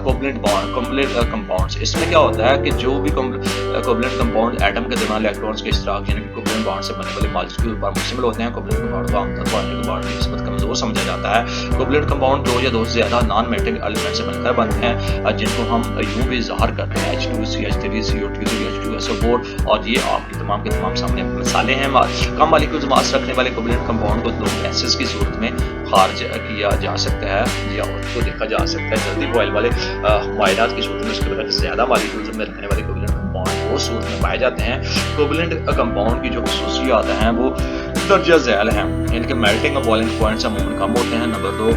कोवलेंट बॉन्ड, कोवलेंट कंपाउंड्स। इसमें क्या होता है कि जो भी कोवलेंट कंपाउंड एटम के दरमियान इलेक्ट्रॉन्स के इश्तराक यानी कि कोवलेंट बॉन्ड से बनने वाले मॉलिक्यूल पर मुश्तमिल होते हैं। कोवलेंट कंपाउंड को आमतौर पर आयनिक बॉन्ड की निस्बत कमजोर समझा जाता है। कोवलेंट कंपाउंड 2 या 2 से ज्यादा नॉन मेटलिक एलिमेंट से बनकर बनते हैं, जिनको हम यूं भी ज़ाहिर करते हैं H2 CH3 CO2 H2SO4। और ये आपकी तमाम के तमाम सामने मिसालें हैं। कम मॉलिक्यूल्स मास रखने वाले कोवलेंट कंपाउंड को 2 गैसेस की सूरत में खारिज किया जा सकता है या उसको देखा जा सकता है। जल्दी बॉयल वाले मायनात की सूरत में उसके बजाय ज़्यादा मॉलिक्यूल्स में रखने वाले कोवलेंट कंपाउंड वो सूरत में पाए जाते हैं। कोवलेंट कंपाउंड की जो खसूसियात हैं वो दर्जा झैल हैं। इनके मेल्टिंग और बॉइलिंग पॉइंट्स अमूमन कम होते हैं। नंबर 2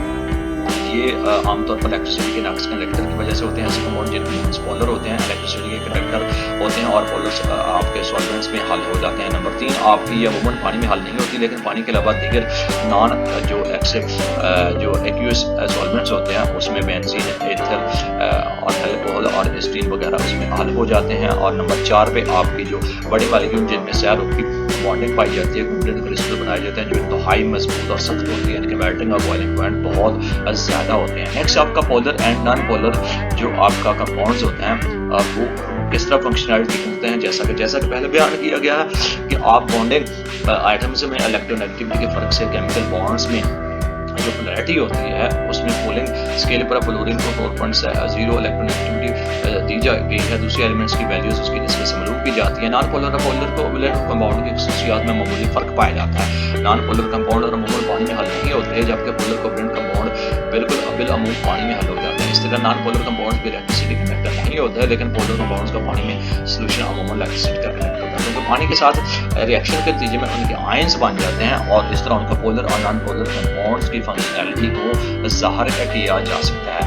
ये आमतौर पर इलेक्ट्रिसिटी के नक्स कंडक्टर की वजह से होते हैं। ऐसे कंपाउंड जिनके पोलर होते हैं, इलेक्ट्रिसिटी के कंडक्टर होते हैं और पोलर्स आपके सॉल्वेंट्स में हल हो जाते हैं। नंबर 3 आपकी ये अमूमन पानी में हल नहीं होती, लेकिन पानी के अलावा दीगर नॉन जो एक्यूअस सॉल्वेंट्स होते हैं उसमें बेंजीन, एथर और अल्कोहल और एस्टीन वगैरह उसमें हल हो जाते हैं। और नंबर 4 पे आपकी जो बड़ी मॉलिक्यूल जिनमें सैर की बॉन्डिंग पाई जाती है, कोवलेंट क्रिस्टल बनाए जाते हैं जो इंतहाई मजबूत और सख्त होती है। इनके मेल्टिंग और बॉइलिंग पॉइंट बहुत ज़्यादा होते हैं। नेक्स्ट आपका पोलर एंड नॉन पोलर जो आपका कंपाउंड्स होते हैं वो किस तरह फंक्शनैलिटी करते हैं। जैसा कि पहले बयान किया गया है कि आप बॉन्डिंग आइटम्स में इलेक्ट्रोनेगेटिविटी के फर्क से केमिकल बॉन्ड्स में जो पोलैरिटी होती है उसमें पोलिंग स्केल पर फ्लोरीन को 4.0 इलेक्ट्रोनेगेटिविटी दी गई है। दूसरे एलिमेंट्स की वैल्यूज उसकी निस्बत से मलूम की जाती है। नॉन पोलर और कोवलेंट कंपाउंड की खसूसियात में मामूली फर्क पाया जाता है। नॉन पोलर कंपाउंड और अमूमन पानी में हल नहीं होते हैं, जबकि पोलर कोवलेंट कंपाउंड बिल्कुल बिलअमूम पानी में हल हो जाते हैं। इस तरह नॉन पोलर कंपाउंड भी इलेक्ट्रिसिटी कंडक्टर नहीं होते हैं, लेकिन पोलर कंपाउंड्स का पानी में सोल्यूशन अमूमन इलेक्ट्रिसिटी का कंडक्टर होता है, क्योंकि पानी के साथ रिएक्शन के नतीजे में उनके आयंस बन जाते हैं और इस तरह उनका पोलर और नॉन पोलर कंपाउंड्स की फंक्शनैलिटी को ज़ाहिर किया जा सकता है।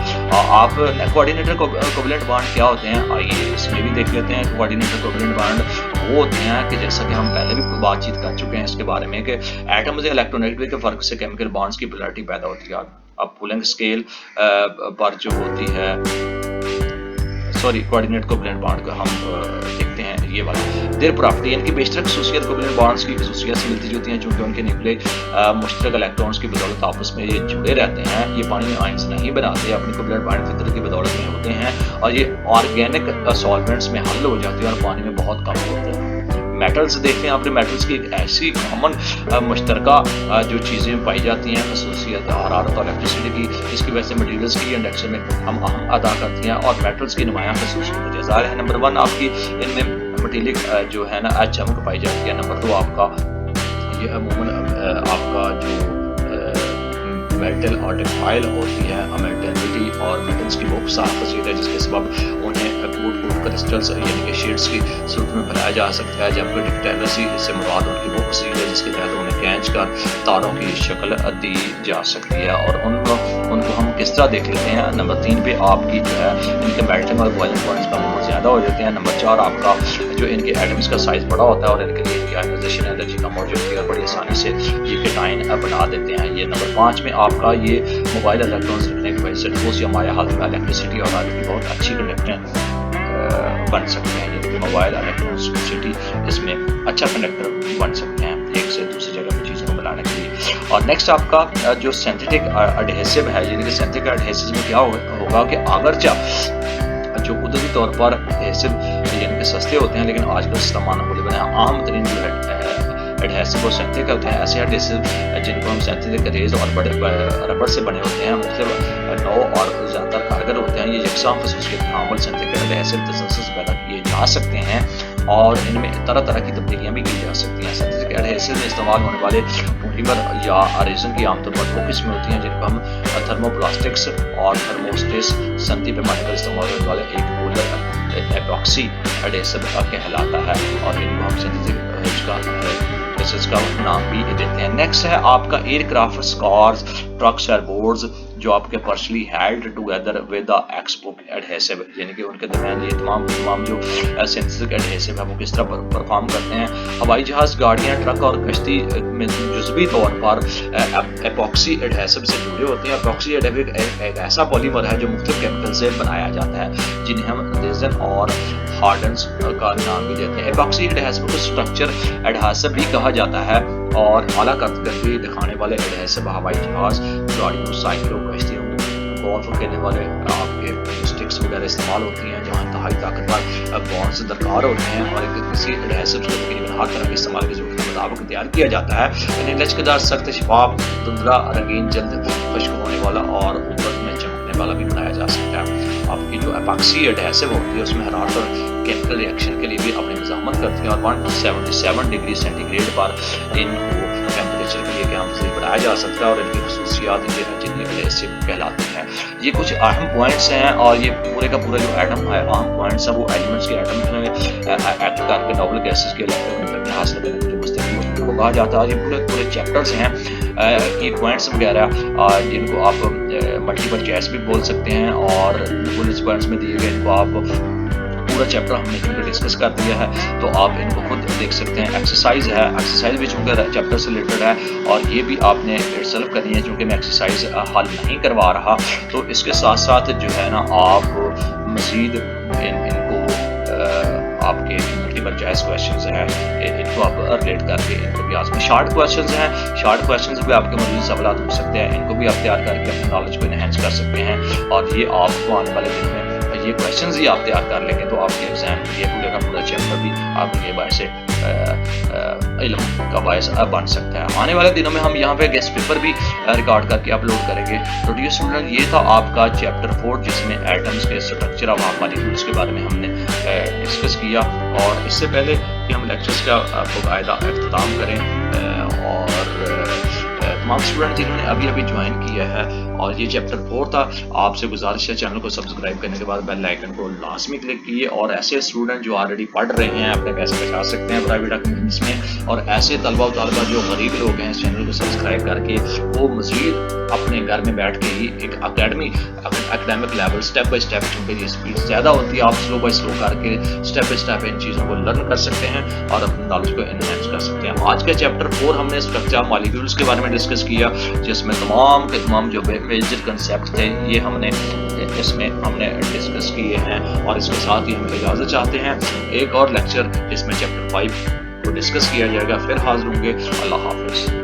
आप कोऑर्डिनेटर कोवलेंट बॉन्ड क्या होते हैं आइए इसमें भी देख लेते हैं। कोऑर्डिनेटर कोवलेंट बॉन्ड وہ ہوते ہیں کہ جیسا کہ ہم پہلے بھی بات چیت کر چکے ہیں اس کے بارے میں کہ ایٹمز الیکٹرونیگیٹیوٹی کے فرق سے کیمیکل بانڈز کی پولرٹی پیدا ہوتی ہے. اب پولنگ اسکیل پر جو ہوتی ہے کوآرڈینیٹ کوویلنٹ بانڈ کو ہم دیکھتے ہیں یہ والا دیر پراپرٹی ان کی بیشتر خصوصیت کوویلنٹ بانڈز کی خصوصیت سے ملتی جلتی ہیں چونکہ ان کے نیوکلیٹ مشترک الیکٹرونز کی بدولت آپس میں یہ جڑے رہتے ہیں. یہ پانی میں آئنس نہیں بناتے, اپنی کوویلنٹ بانڈ فطرت کی بدولت میں ہوتے ہیں اور یہ آرگینک سالوینٹس میں حل ہو جاتے ہیں اور پانی میں بہت کم ہوتے ہیں. میٹلز دیکھتے ہیں آپ نے, میٹلز کی ایک ایسی کامن مشترکہ جو چیزیں پائی جاتی ہیں خصوصیت حرارت اور الیکٹریسٹی کی, اس کی وجہ سے مٹیریلز کی انڈکشن میں ہم اہم ادا کرتی ہیں اور میٹلز کی نمایاں خصوصیت ظاہر ہے. نمبر 1 آپ کی ان میں مٹیلک جو ہے نا چمک پائی جاتی ہے. نمبر 2 آپ کا یہ عموماً آپ کا جو میٹل اور ڈکٹائل ہوتی ہے میٹلٹی اور میٹلز کی بہت سخت خصوصیت ہے جس کے سبب انہیں کرسٹلز یعنی کہ شیڈز کی صورت میں بنایا جا سکتا ہے, جبکہ ڈکٹائلسی سے مراد ان کی وہ خصوصیت ہے جس کے تحت انہیں کھینچ کر تاروں کی شکل دی جا سکتی ہے. اور ان کو ہم کس طرح دیکھ لیتے ہیں. نمبر 3 پہ آپ کی جو ہے ان کے میلٹنگ اور بوائلنگ پوائنٹس کا بہت زیادہ ہو جاتے ہیں. نمبر 4 آپ کا جو ان کے ایٹمز کا سائز بڑا ہوتا ہے اور ان کے لیے ان کی آئنائزیشن انرجی کا موجود ہوتی ہے اور بڑی آسانی سے یہ کیٹائن بنا دیتے ہیں. یہ نمبر 5 میں آپ کا یہ موبائل الیکٹرونز رکھنے کی وجہ سے ٹھوس یا مائع حالت میں الیکٹریسٹی اور آئرن کی بہت اچھی کنڈکٹر بن سکتے ہیں. یعنی کہ موبائل الیکٹرونسٹی اس میں اچھا کنڈکٹر بن سکتے ہیں ایک سے دوسری جگہ پہ چیزوں کو ملانے کے لیے. اور نیکسٹ آپ کا جو سینتھیٹک اڈہیسو ہے, یعنی کہ سینتھیٹک اڈہیسو میں کیا ہوگا کہ اگرچہ جو قدرتی طور پر اڈہیسو یعنی کہ سستے ہوتے ہیں لیکن آج کل استعمال ہونے والے عام ترین جو اڈہیسو اور سینتھیٹک ہوتے ہیں ایسے اڈہیسو جن کو ہم سینتھیٹک ریز اور بڑے ربڑ سے بنے ہوتے ہیں, مختلف نو اور زیادہ تر کارگر ہوتے ہیں. یہ یکساں خصوصیت حامل سینتھیٹک اڈہیسو تسلسل پیدا کیے جا سکتے ہیں اور ان میں طرح طرح کی تبدیلیاں بھی کی جا سکتی ہیں. سینتھیٹک اڈہیسو میں استعمال ہونے والے پولیمر یا ریزن کی عام طور پر 2 قسمیں ہوتی ہیں جن کو ہم تھرمو پلاسٹکس اور تھرموسٹیس صنعتی پیمانے پر استعمال ہونے والے ایک پولر ایپاکسی اڈہیسو کہلاتا ہے اور ان کو ہم سینتھیٹک کا نام بھی دیتے ہیں. نیکسٹ ہے آپ کا ایئر کرافٹ اسکارز ٹرکس اور بورڈز جو آپ کے پرشلی held together with the ایکسپوک adhesive, یعنی کہ ان کے درمیان یہ تمام جو سینتھیٹک ایڈہیسو ہے وہ کس طرح پرفارم کرتے ہیں. ہوائی جہاز, گاڑیاں, ٹرک اور کشتی میں جزوی طور پر ایپاکسی ایڈہیسو سے جڑے ہوتے ہیں. ایپاکسی ایڈہیسو ایک ایسا پولیمر ہے جو مختلف کیمیکل سے بنایا جاتا ہے جنہیں ہم ریزن اور ہارڈنس کا نام بھی دیتے ہیں. ایپاکسی ایڈہیسو کو اسٹرکچر ایڈہیسو بھی کہا جاتا ہے اور اعلیٰ کارکردگی دکھانے والے ایڈہیسو ہوائی جہاز, گاڑیوں, سائیکلوں, کشتیوں, گولف کھیلنے والے آپ کے اسٹکس وغیرہ استعمال ہوتی ہیں جہاں انتہائی طاقتور بانڈز درکار ہوتے ہیں اور کسی ایڈہیسو کو تقریباً ہر طرح کے استعمال کی ضرورت کے مطابق تیار کیا جاتا ہے. انہیں لچکدار, سخت, شفاف, دھندلا, رنگین, جلد خشک ہونے والا اور اوپر میں چمکنے والا بھی بنایا جا سکتا ہے. آپ کی جو ایپاکسی ایڈہیسو ہوتی ہے اس میں حرارت اور کیمیکل ریئیکشن کے لیے بھی اپنی مزاحمت کرتی ہیں اور 177 ڈگری سینٹی گریڈ پر ان کو ٹیمپریچر کے لیے قیام پذیر بنایا جا سکتا ہے اور ان کی خصوصیات جنہیں ایڈہیسو کہلاتے ہیں. یہ کچھ اہم پوائنٹس ہیں اور یہ پورے کا پورا جو ایٹم ہے اہم پوائنٹس ہیں وہ ایلیمنٹس کے ایٹم میں ایکٹ کر کے ڈبل گیسز کے الیکٹرون حاصل کرنے کے لیے مستقل کو کہا جاتا ہے. یہ پورے چیپٹرز ہیں کی پوائنٹس وغیرہ جن کو آپ ملٹیپل چوائس بھی بول سکتے ہیں اور بلٹ پوائنٹس میں دیے گئے ان کو آپ پورا چیپٹر ہم نے چونکہ ڈسکس کر دیا ہے تو آپ ان کو خود دیکھ سکتے ہیں. ایکسرسائز ہے, ایکسرسائز بھی چونکہ چیپٹر سے ریلیٹڈ ہے اور یہ بھی آپ نے سیلف کرنی ہے چونکہ میں ایکسرسائز حل نہیں کروا رہا تو اس کے ساتھ ساتھ جو ہے نا آپ مزید ان کو آپ کے ملٹیپل چوائس کویشچنز ہیں ان کو آپ ریلیٹ کر کے ان کو بھی آج میں شارٹ کویشچنز ہیں, شارٹ کویشچنز بھی آپ کے موجود سوالات ہو سکتے ہیں, ان کو بھی آپ تیار کر کے اپنے نالج کو انہینس کر سکتے ہیں اور یہ آپ کو آنے والے دن میں یہ کویشچنز ہی آپ تیار کر لیں گے تو آپ کے ایگزام یہ پورے کا پورا چیپٹر بھی آپ کے باعث علم کا باعث بن سکتا ہے. آنے والے دنوں میں ہم یہاں پہ گیسٹ پیپر بھی ریکارڈ کر کے اپلوڈ کریں گے. تو ڈیئر اسٹوڈنٹ یہ تھا آپ کا چیپٹر 4 جس میں ایٹمز کے اسٹرکچر اور مالیکولز کے بارے میں ہم نے ڈسکس کیا. اور اس سے پہلے کہ ہم لیکچرز کا باقاعدہ اختتام کریں اور तमाम स्टूडेंट जिन्होंने अभी अभी ज्वाइन किया है और ये चैप्टर 4 था, आपसे गुजारिश है चैनल को सब्सक्राइब करने के बाद बेल आइकन को लाजमी क्लिक कीजिए। और ऐसे स्टूडेंट जो ऑलरेडी पढ़ रहे हैं अपने पैसे बचा सकते हैं प्राइवेट अकेडमीज में, और ऐसे तलबा तालिबा जो गरीब लोग हैं इस चैनल को सब्सक्राइब करके वो मज़ीद अपने घर में बैठ के ही एक academic level step by step, चूँकि स्पीड ज़्यादा होती है, आप स्लो बाय स्लो करके स्टेप बाय स्टेप इन चीज़ों को लर्न कर सकते हैं और अपने नॉलेज को एनहेंस कर सकते हैं। आज के चैप्टर 4 हमने स्ट्रक्चर ऑफ मॉलिक्यूल्स के बारे में डिस्कस किया, जिसमें तमाम के तमाम जो मेजर कंसेप्ट थे ये हमने डिस्कस किए हैं। और इसके साथ ही हम इजाज़त चाहते हैं, एक और लेक्चर जिसमें चैप्टर 5 को डिस्कस किया जाएगा फिर हाजिर होंगे। अल्लाह हाफिज़।